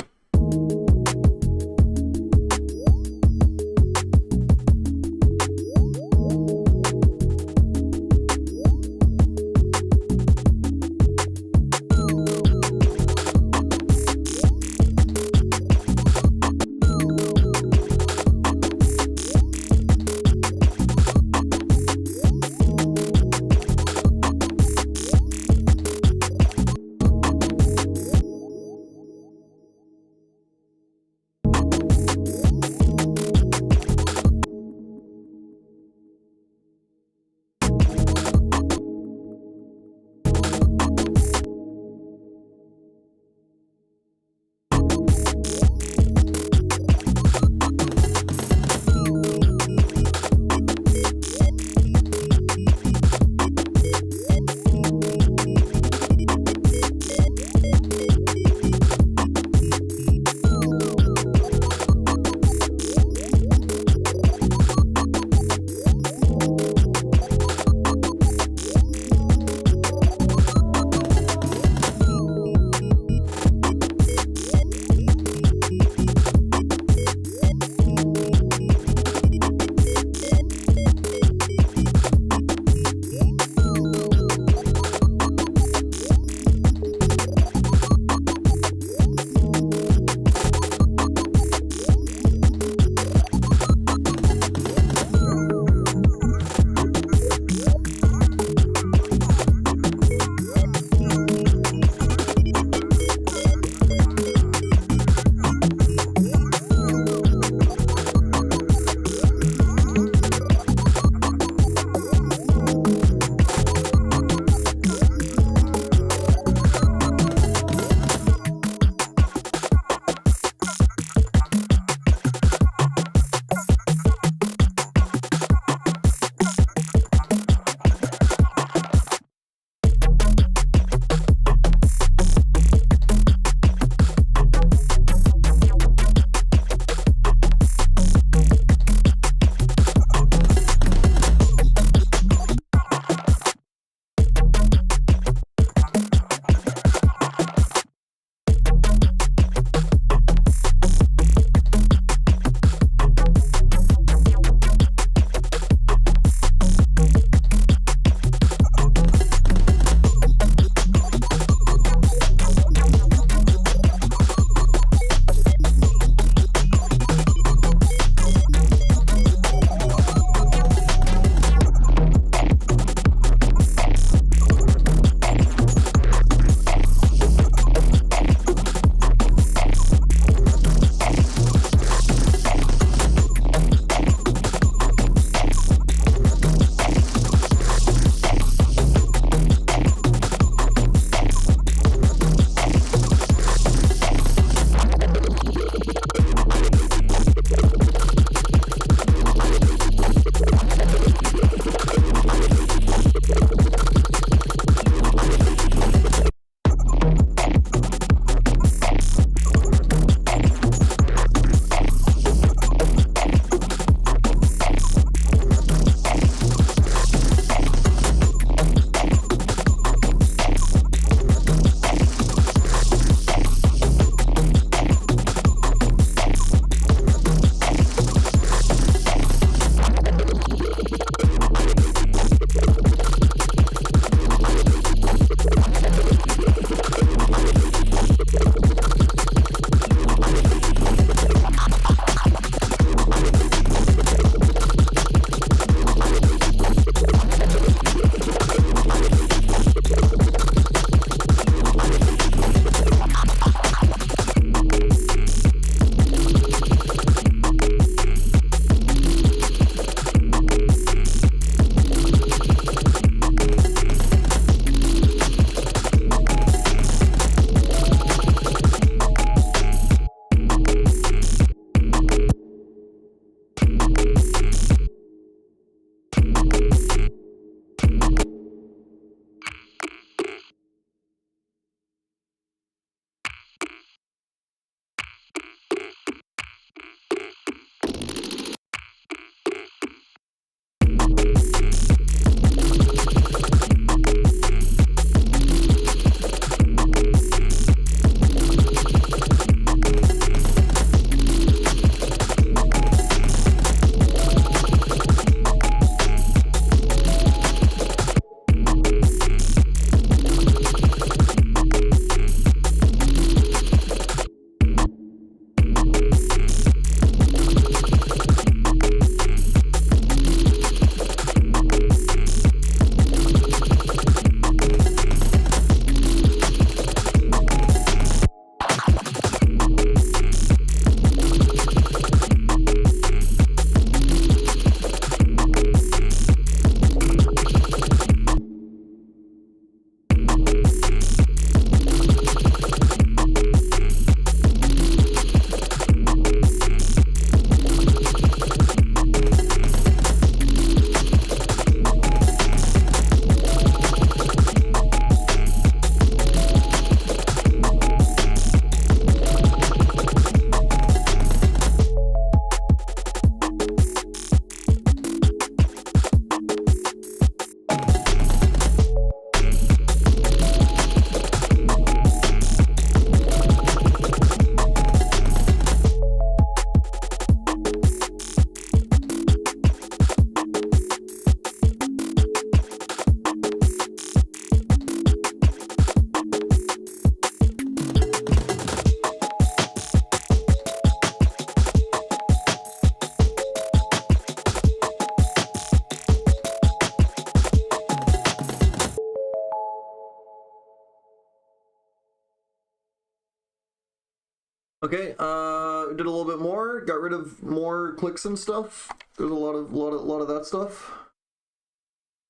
Okay, did a little bit more, got rid of more clicks and stuff. There's a lot of that stuff.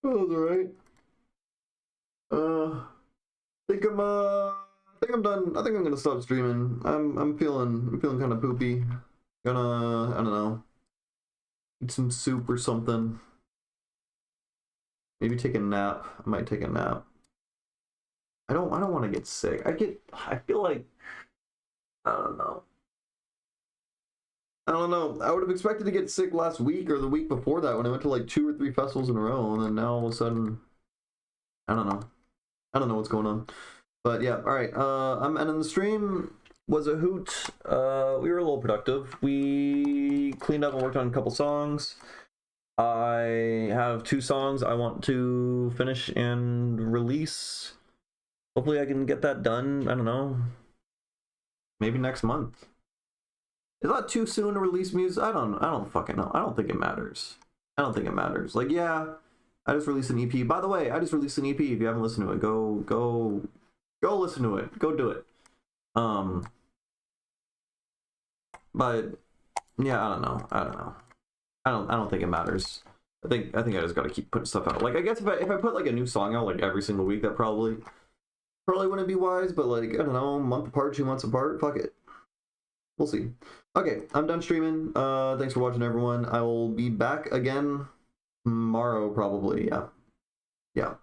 Oh, that's alright. I think I'm done. I think I'm gonna stop streaming. I'm feeling kind of poopy. Gonna, I don't know, eat some soup or something. Maybe take a nap. I might take a nap. I don't want to get sick. I feel like, I don't know. I don't know. I would have expected to get sick last week or the week before that when I went to like 2 or 3 festivals in a row, and then now all of a sudden, I don't know. I don't know what's going on. But yeah, all right. I'm ending the stream. Was a hoot. We were a little productive. We cleaned up and worked on a couple songs. I have 2 songs I want to finish and release. Hopefully I can get that done, I don't know, maybe next month. Is that too soon to release music? I don't fucking know. I don't think it matters. I don't think it matters. Like, yeah, I just released an EP. By the way, I just released an EP. If you haven't listened to it, go listen to it. Go do it. But yeah, I don't know. I don't think it matters. I think I just gotta keep putting stuff out. Like, I guess if I put like a new song out like every single week, that probably wouldn't be wise, but like, I don't know, a month apart, 2 months apart, fuck it. We'll see. Okay, I'm done streaming. Thanks for watching, everyone. I will be back again tomorrow, probably. Yeah. All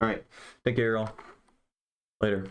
right. Take care, y'all. Later.